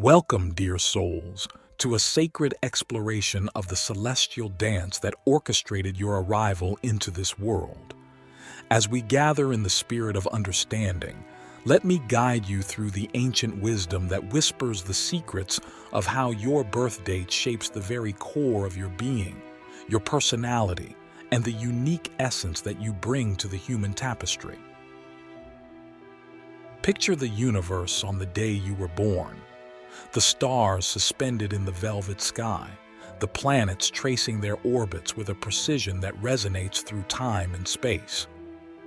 Welcome, dear souls, to a sacred exploration of the celestial dance that orchestrated your arrival into this world. As we gather in the spirit of understanding, let me guide you through the ancient wisdom that whispers the secrets of how your birth date shapes the very core of your being, your personality, and the unique essence that you bring to the human tapestry. Picture the universe on the day you were born. The stars suspended in the velvet sky, the planets tracing their orbits with a precision that resonates through time and space.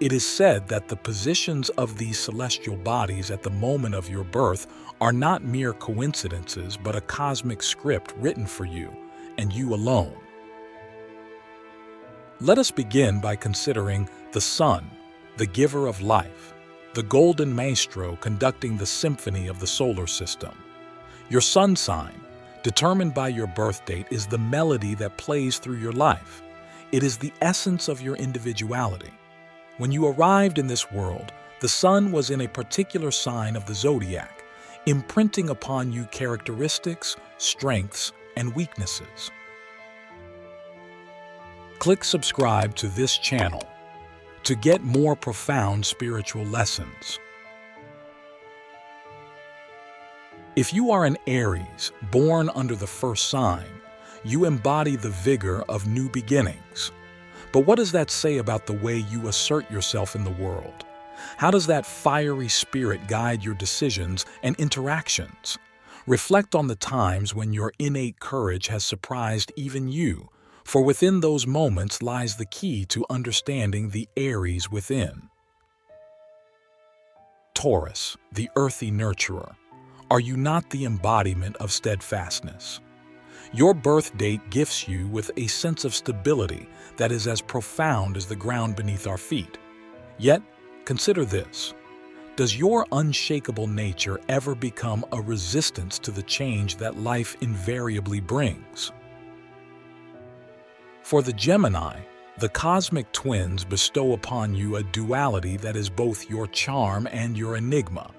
It is said that the positions of these celestial bodies at the moment of your birth are not mere coincidences but a cosmic script written for you, and you alone. Let us begin by considering the sun, the giver of life, the golden maestro conducting the symphony of the solar system. Your sun sign, determined by your birth date, is the melody that plays through your life. It is the essence of your individuality. When you arrived in this world, the sun was in a particular sign of the zodiac, imprinting upon you characteristics, strengths, and weaknesses. Click subscribe to this channel to get more profound spiritual lessons. If you are an Aries, born under the first sign, you embody the vigor of new beginnings. But what does that say about the way you assert yourself in the world? How does that fiery spirit guide your decisions and interactions? Reflect on the times when your innate courage has surprised even you, for within those moments lies the key to understanding the Aries within. Taurus, the earthy nurturer. Are you not the embodiment of steadfastness? Your birth date gifts you with a sense of stability that is as profound as the ground beneath our feet. Yet, consider this. Does your unshakable nature ever become a resistance to the change that life invariably brings? For the Gemini, the cosmic twins bestow upon you a duality that is both your charm and your enigma.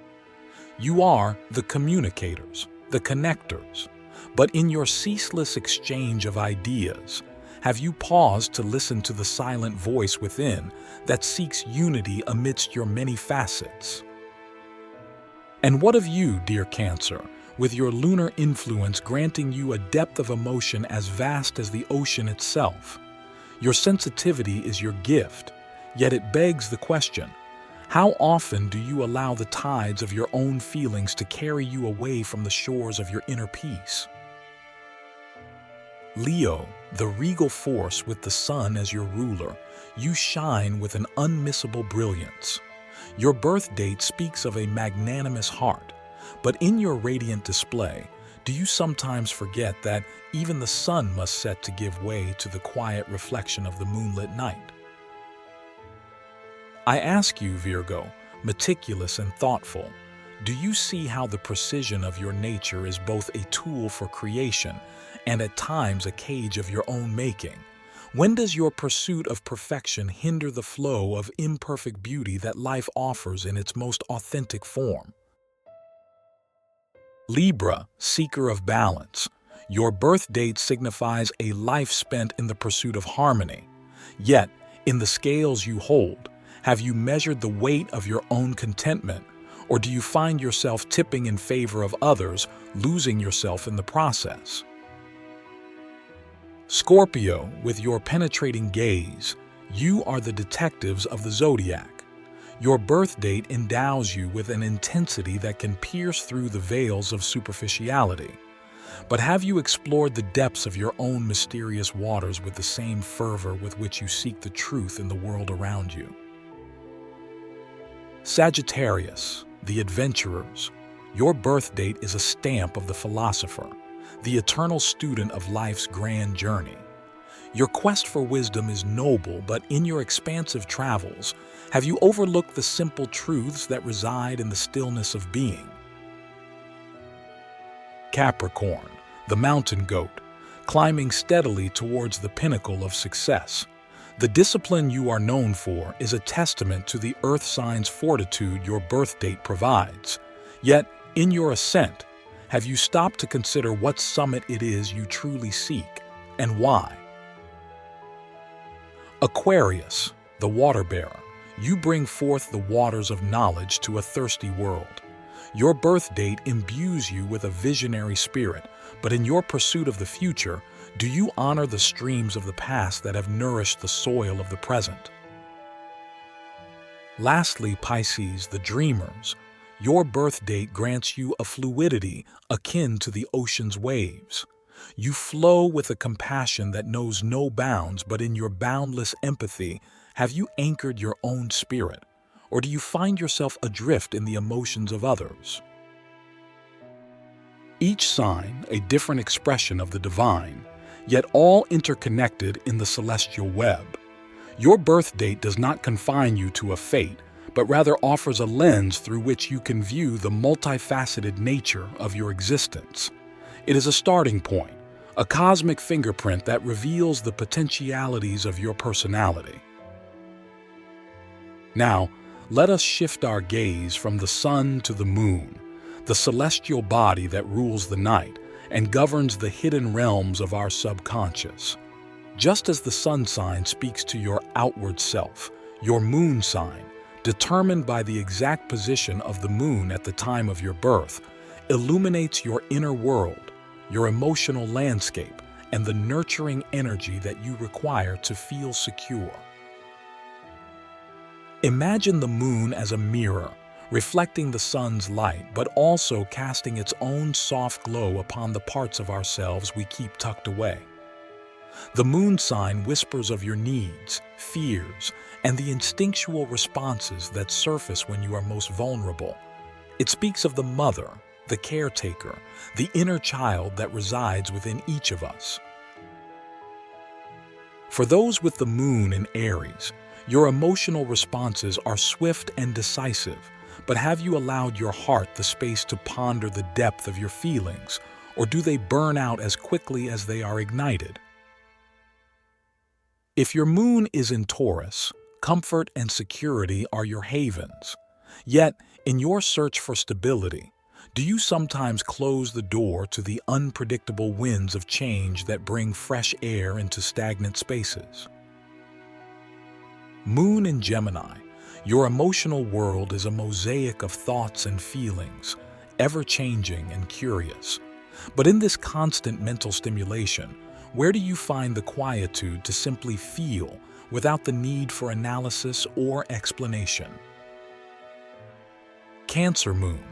You are the communicators, the connectors, but in your ceaseless exchange of ideas, have you paused to listen to the silent voice within that seeks unity amidst your many facets? And what of you, dear Cancer, with your lunar influence granting you a depth of emotion as vast as the ocean itself? Your sensitivity is your gift, yet it begs the question, how often do you allow the tides of your own feelings to carry you away from the shores of your inner peace? Leo, the regal force with the sun as your ruler, you shine with an unmissable brilliance. Your birth date speaks of a magnanimous heart, but in your radiant display, do you sometimes forget that even the sun must set to give way to the quiet reflection of the moonlit night? I ask you, Virgo, meticulous and thoughtful, do you see how the precision of your nature is both a tool for creation and at times a cage of your own making? When does your pursuit of perfection hinder the flow of imperfect beauty that life offers in its most authentic form? Libra, seeker of balance, your birth date signifies a life spent in the pursuit of harmony. Yet, in the scales you hold, have you measured the weight of your own contentment, or do you find yourself tipping in favor of others, losing yourself in the process? Scorpio, with your penetrating gaze, you are the detectives of the zodiac. Your birth date endows you with an intensity that can pierce through the veils of superficiality. But have you explored the depths of your own mysterious waters with the same fervor with which you seek the truth in the world around you? Sagittarius, the adventurers, your birth date is a stamp of the philosopher, the eternal student of life's grand journey. Your quest for wisdom is noble, but in your expansive travels, have you overlooked the simple truths that reside in the stillness of being? Capricorn, the mountain goat, climbing steadily towards the pinnacle of success. The discipline you are known for is a testament to the earth sign's fortitude your birth date provides. Yet, in your ascent, Have you stopped to consider what summit it is you truly seek and why? Aquarius, the water bearer, you bring forth the waters of knowledge to a thirsty world. Your birth date imbues you with a visionary spirit, but in your pursuit of the future, do you honor the streams of the past that have nourished the soil of the present? Lastly, Pisces, the dreamers, your birth date grants you a fluidity akin to the ocean's waves. You flow with a compassion that knows no bounds, but in your boundless empathy, have you anchored your own spirit, or do you find yourself adrift in the emotions of others? Each sign a different expression of the divine, yet all interconnected in the celestial web. Your birth date does not confine you to a fate, but rather offers a lens through which you can view the multifaceted nature of your existence. It is a starting point, a cosmic fingerprint that reveals the potentialities of your personality. Now, let us shift our gaze from the sun to the moon, the celestial body that rules the night and governs the hidden realms of our subconscious. Just as the sun sign speaks to your outward self, your moon sign, determined by the exact position of the moon at the time of your birth, illuminates your inner world, your emotional landscape, and the nurturing energy that you require to feel secure. Imagine the moon as a mirror, reflecting the sun's light, but also casting its own soft glow upon the parts of ourselves we keep tucked away. The moon sign whispers of your needs, fears, and the instinctual responses that surface when you are most vulnerable. It speaks of the mother, the caretaker, the inner child that resides within each of us. For those with the moon in Aries, your emotional responses are swift and decisive, but have you allowed your heart the space to ponder the depth of your feelings, or do they burn out as quickly as they are ignited? If your moon is in Taurus, comfort and security are your havens. Yet, in your search for stability, do you sometimes close the door to the unpredictable winds of change that bring fresh air into stagnant spaces? Moon in Gemini, your emotional world is a mosaic of thoughts and feelings, ever-changing and curious. But in this constant mental stimulation, where do you find the quietude to simply feel without the need for analysis or explanation? Cancer Moon,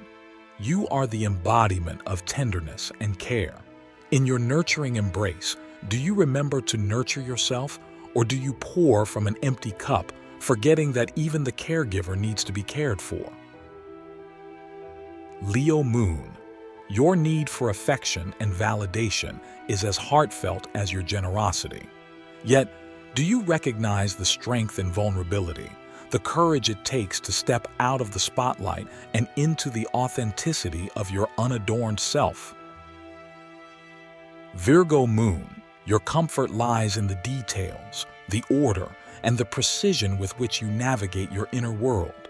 you are the embodiment of tenderness and care. In your nurturing embrace, do you remember to nurture yourself, or do you pour from an empty cup, forgetting that even the caregiver needs to be cared for? Leo Moon, your need for affection and validation is as heartfelt as your generosity. Yet, do you recognize the strength and vulnerability, the courage it takes to step out of the spotlight and into the authenticity of your unadorned self? Virgo Moon, your comfort lies in the details, the order, and the precision with which you navigate your inner world.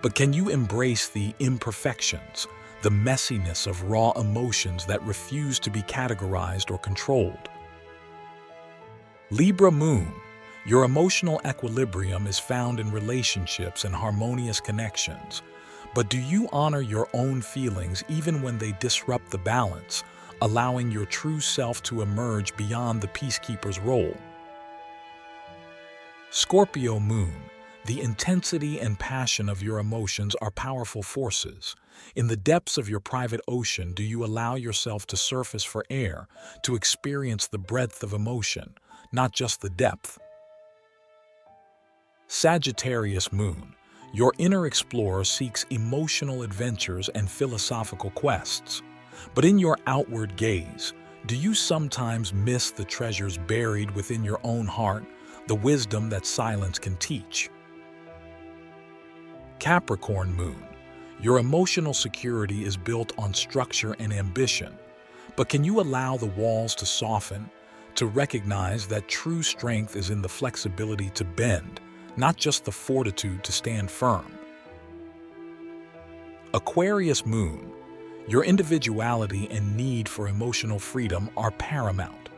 But can you embrace the imperfections, the messiness of raw emotions that refuse to be categorized or controlled? Libra Moon, your emotional equilibrium is found in relationships and harmonious connections. But do you honor your own feelings even when they disrupt the balance, allowing your true self to emerge beyond the peacekeeper's role? Scorpio Moon, the intensity and passion of your emotions are powerful forces. In the depths of your private ocean, do you allow yourself to surface for air, to experience the breadth of emotion, not just the depth? Sagittarius Moon, your inner explorer seeks emotional adventures and philosophical quests. But in your outward gaze, do you sometimes miss the treasures buried within your own heart, the wisdom that silence can teach? Capricorn Moon, your emotional security is built on structure and ambition. But can you allow the walls to soften, to recognize that true strength is in the flexibility to bend, not just the fortitude to stand firm? Aquarius Moon, Your individuality and need for emotional freedom are paramount.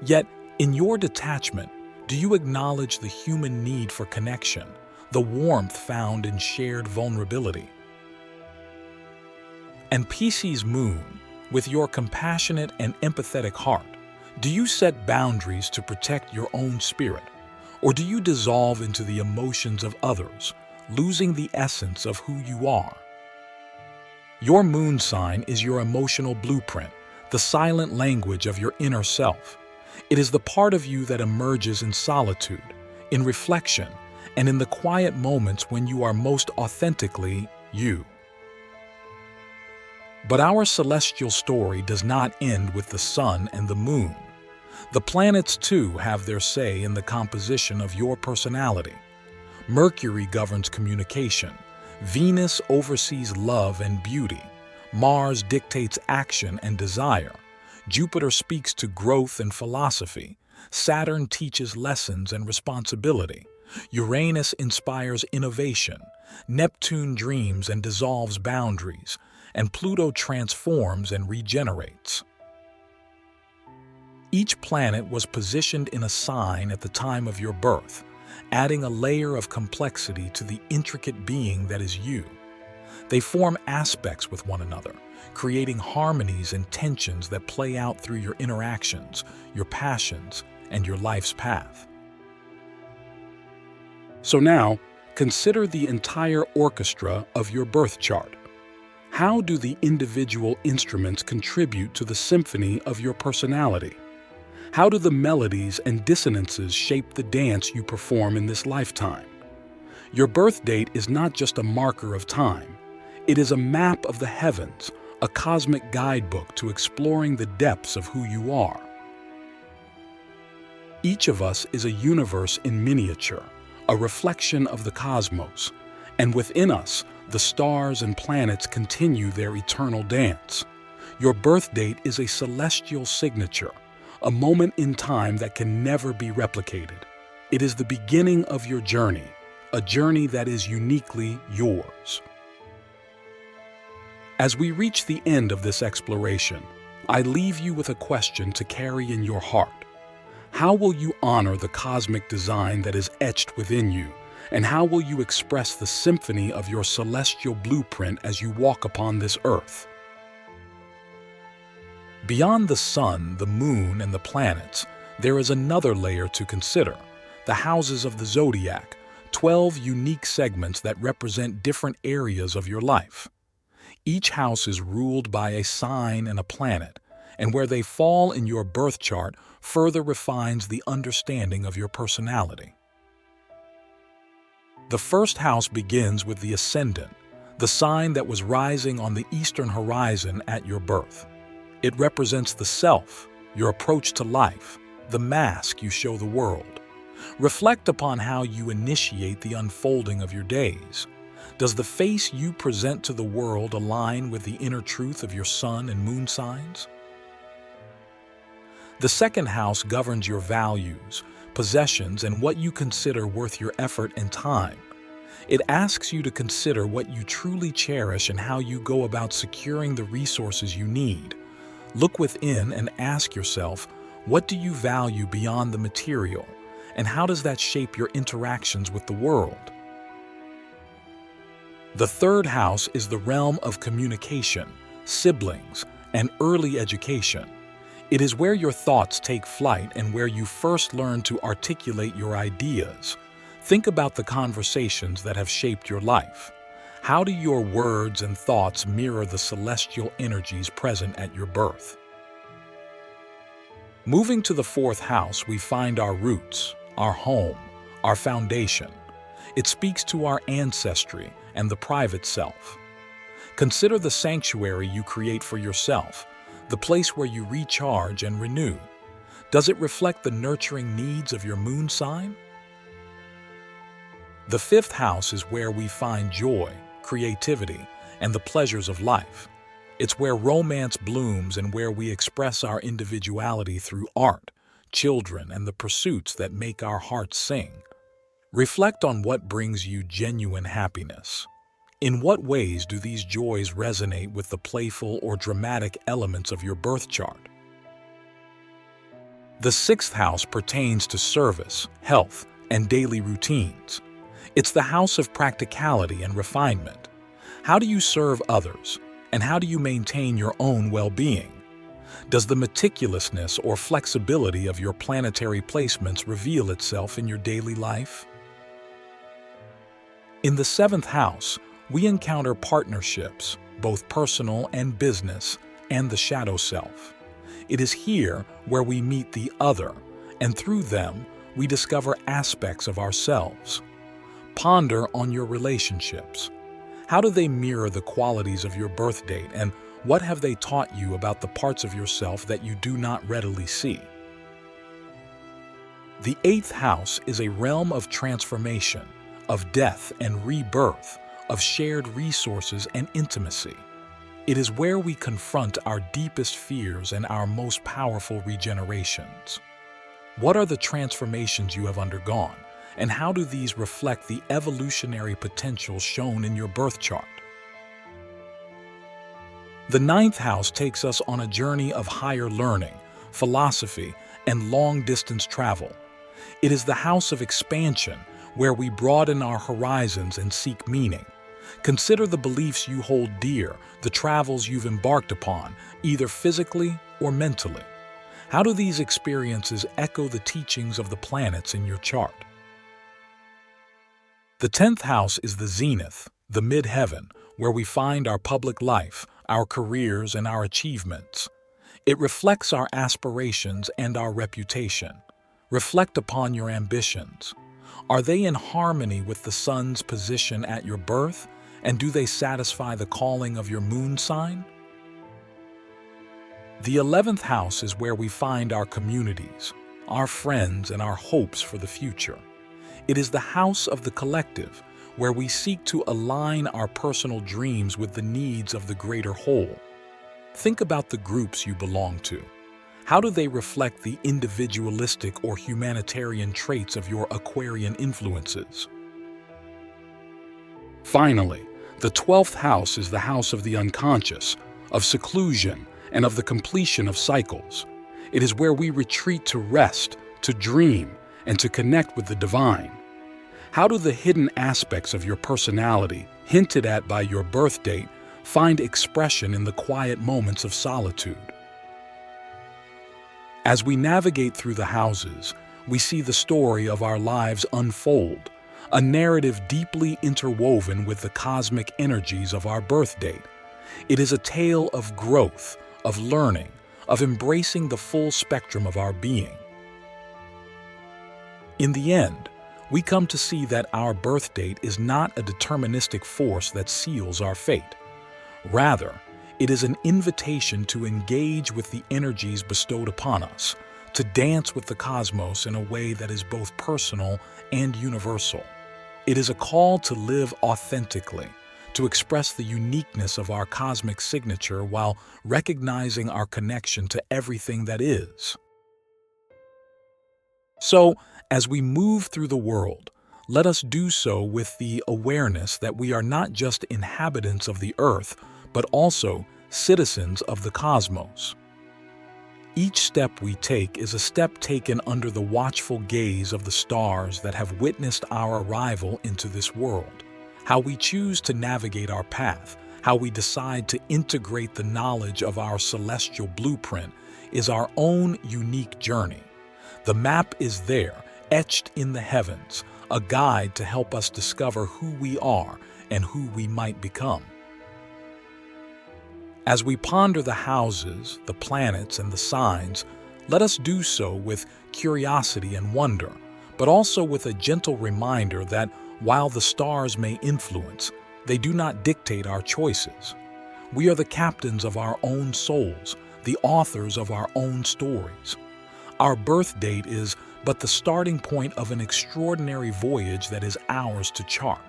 Yet, in your detachment, do you acknowledge the human need for connection, the warmth found in shared vulnerability? And Pisces moon, with your compassionate and empathetic heart, do you set boundaries to protect your own spirit, or do you dissolve into the emotions of others, losing the essence of who you are? Your moon sign is your emotional blueprint, the silent language of your inner self. It is the part of you that emerges in solitude, in reflection, and in the quiet moments when you are most authentically you. But our celestial story does not end with the sun and the moon. The planets, too, have their say in the composition of your personality. Mercury governs communication. Venus oversees love and beauty. Mars dictates action and desire. Jupiter speaks to growth and philosophy. Saturn teaches lessons and responsibility. Uranus inspires innovation. Neptune dreams and dissolves boundaries. And Pluto transforms and regenerates. Each planet was positioned in a sign at the time of your birth, adding a layer of complexity to the intricate being that is you. They form aspects with one another, creating harmonies and tensions that play out through your interactions, your passions, and your life's path. So now, consider the entire orchestra of your birth chart. How do the individual instruments contribute to the symphony of your personality? How do the melodies and dissonances shape the dance you perform in this lifetime? Your birth date is not just a marker of time. It is a map of the heavens, a cosmic guidebook to exploring the depths of who you are. Each of us is a universe in miniature, a reflection of the cosmos, and within us, the stars and planets continue their eternal dance. Your birth date is a celestial signature, a moment in time that can never be replicated. It is the beginning of your journey, a journey that is uniquely yours. As we reach the end of this exploration, I leave you with a question to carry in your heart. How will you honor the cosmic design that is etched within you? And how will you express the symphony of your celestial blueprint as you walk upon this earth? Beyond the sun, the moon, and the planets, there is another layer to consider: the houses of the zodiac, 12 unique segments that represent different areas of your life. Each house is ruled by a sign and a planet, and where they fall in your birth chart further refines the understanding of your personality. The first house begins with the ascendant, the sign that was rising on the eastern horizon at your birth. It represents the self, your approach to life, the mask you show the world. Reflect upon how you initiate the unfolding of your days. Does the face you present to the world align with the inner truth of your sun and moon signs? The second house governs your values, possessions, and what you consider worth your effort and time. It asks you to consider what you truly cherish and how you go about securing the resources you need. Look within and ask yourself, what do you value beyond the material, and how does that shape your interactions with the world? The third house is the realm of communication, siblings, and early education. It is where your thoughts take flight and where you first learn to articulate your ideas. Think about the conversations that have shaped your life. How do your words and thoughts mirror the celestial energies present at your birth? Moving to the fourth house, we find our roots, our home, our foundation. It speaks to our ancestry and the private self. Consider the sanctuary you create for yourself, the place where you recharge and renew. Does it reflect the nurturing needs of your moon sign? The fifth house is where we find joy, creativity, and the pleasures of life. It's where romance blooms and where we express our individuality through art, children, and the pursuits that make our hearts sing. Reflect on what brings you genuine happiness. In what ways do these joys resonate with the playful or dramatic elements of your birth chart? The sixth house pertains to service, health, and daily routines. It's the house of practicality and refinement. How do you serve others, and how do you maintain your own well-being? Does the meticulousness or flexibility of your planetary placements reveal itself in your daily life? In the seventh house, we encounter partnerships, both personal and business, and the shadow self. It is here where we meet the other, and through them, we discover aspects of ourselves. Ponder on your relationships. How do they mirror the qualities of your birth date, and what have they taught you about the parts of yourself that you do not readily see? The eighth house is a realm of transformation, of death and rebirth, of shared resources and intimacy. It is where we confront our deepest fears and our most powerful regenerations. What are the transformations you have undergone, and how do these reflect the evolutionary potential shown in your birth chart? The ninth house takes us on a journey of higher learning, philosophy, and long-distance travel. It is the house of expansion, where we broaden our horizons and seek meaning. Consider the beliefs you hold dear, the travels you've embarked upon, either physically or mentally. How do these experiences echo the teachings of the planets in your chart? The 10th house is the zenith, the mid-heaven, where we find our public life, our careers, and our achievements. It reflects our aspirations and our reputation. Reflect upon your ambitions. Are they in harmony with the sun's position at your birth, and do they satisfy the calling of your moon sign? The 11th house is where we find our communities, our friends, and our hopes for the future. It is the house of the collective, where we seek to align our personal dreams with the needs of the greater whole. Think about the groups you belong to. How do they reflect the individualistic or humanitarian traits of your Aquarian influences? Finally, the 12th house is the house of the unconscious, of seclusion, and of the completion of cycles. It is where we retreat to rest, to dream, and to connect with the divine. How do the hidden aspects of your personality, hinted at by your birth date, find expression in the quiet moments of solitude? As we navigate through the houses, we see the story of our lives unfold, a narrative deeply interwoven with the cosmic energies of our birth date. It is a tale of growth, of learning, of embracing the full spectrum of our being. In the end, we come to see that our birth date is not a deterministic force that seals our fate. Rather, it is an invitation to engage with the energies bestowed upon us, to dance with the cosmos in a way that is both personal and universal. It is a call to live authentically, to express the uniqueness of our cosmic signature while recognizing our connection to everything that is. So, as we move through the world, let us do so with the awareness that we are not just inhabitants of the earth, but also citizens of the cosmos. Each step we take is a step taken under the watchful gaze of the stars that have witnessed our arrival into this world. How we choose to navigate our path, how we decide to integrate the knowledge of our celestial blueprint is our own unique journey. The map is there, etched in the heavens, a guide to help us discover who we are and who we might become. As we ponder the houses, the planets, and the signs, let us do so with curiosity and wonder, but also with a gentle reminder that while the stars may influence, they do not dictate our choices. We are the captains of our own souls, the authors of our own stories. Our birth date is but the starting point of an extraordinary voyage that is ours to chart.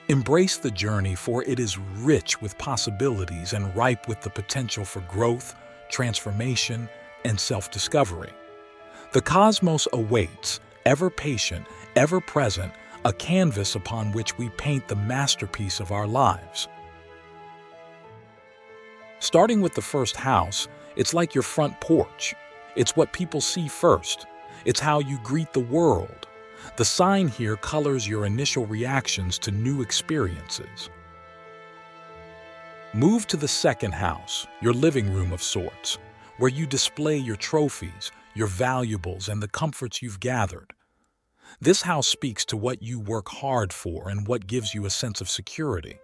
Embrace the journey, for it is rich with possibilities and ripe with the potential for growth, transformation, and self-discovery. The cosmos awaits, ever patient, ever present, a canvas upon which we paint the masterpiece of our lives. Starting with the first house, it's like your front porch. It's what people see first. It's how you greet the world. The sign here colors your initial reactions to new experiences. Move to the second house, your living room of sorts, where you display your trophies, your valuables, and the comforts you've gathered. This house speaks to what you work hard for and what gives you a sense of security.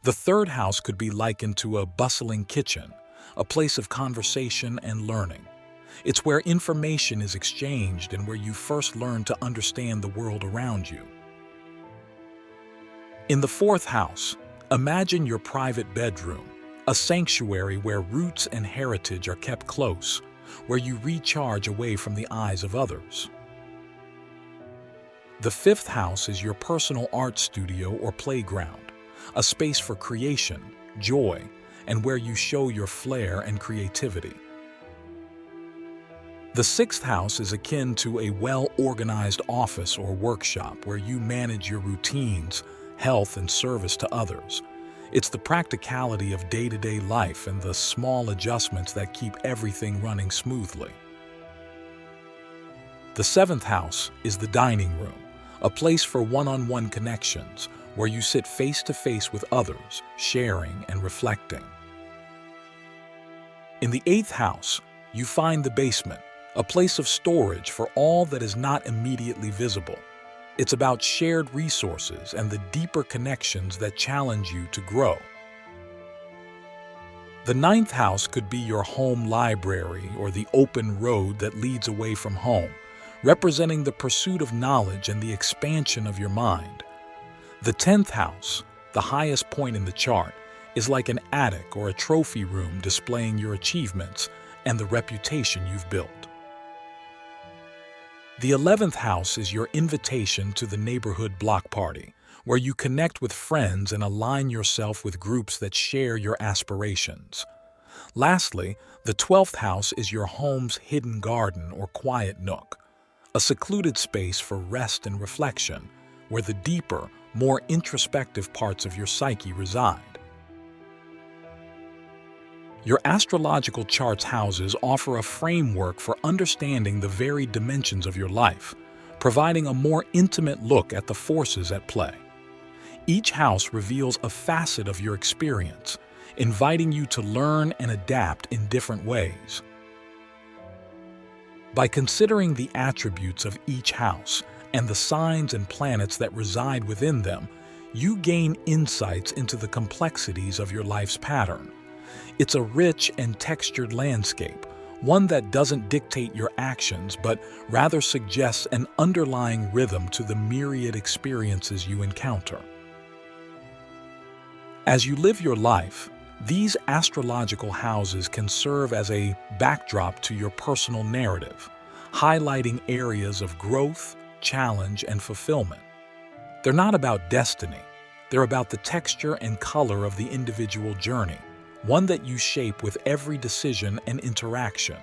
The third house could be likened to a bustling kitchen, a place of conversation and learning. It's where information is exchanged and where you first learn to understand the world around you. In the fourth house, imagine your private bedroom, a sanctuary where roots and heritage are kept close, where you recharge away from the eyes of others. The fifth house is your personal art studio or playground, a space for creation, joy, and where you show your flair and creativity. The sixth house is akin to a well-organized office or workshop where you manage your routines, health, and service to others. It's the practicality of day-to-day life and the small adjustments that keep everything running smoothly. The seventh house is the dining room, a place for one-on-one connections where you sit face-to-face with others, sharing and reflecting. In the eighth house, you find the basement, a place of storage for all that is not immediately visible. It's about shared resources and the deeper connections that challenge you to grow. The ninth house could be your home library or the open road that leads away from home, representing the pursuit of knowledge and the expansion of your mind. The 10th house, the highest point in the chart, is like an attic or a trophy room displaying your achievements and the reputation you've built. The 11th house is your invitation to the neighborhood block party, where you connect with friends and align yourself with groups that share your aspirations. Lastly, the 12th house is your home's hidden garden or quiet nook, a secluded space for rest and reflection, where the deeper, more introspective parts of your psyche reside. Your astrological chart's houses offer a framework for understanding the varied dimensions of your life, providing a more intimate look at the forces at play. Each house reveals a facet of your experience, inviting you to learn and adapt in different ways. By considering the attributes of each house and the signs and planets that reside within them, you gain insights into the complexities of your life's pattern. It's a rich and textured landscape, one that doesn't dictate your actions but rather suggests an underlying rhythm to the myriad experiences you encounter. As you live your life, these astrological houses can serve as a backdrop to your personal narrative, highlighting areas of growth, challenge, and fulfillment. They're not about destiny. They're about the texture and color of the individual journey, one that you shape with every decision and interaction.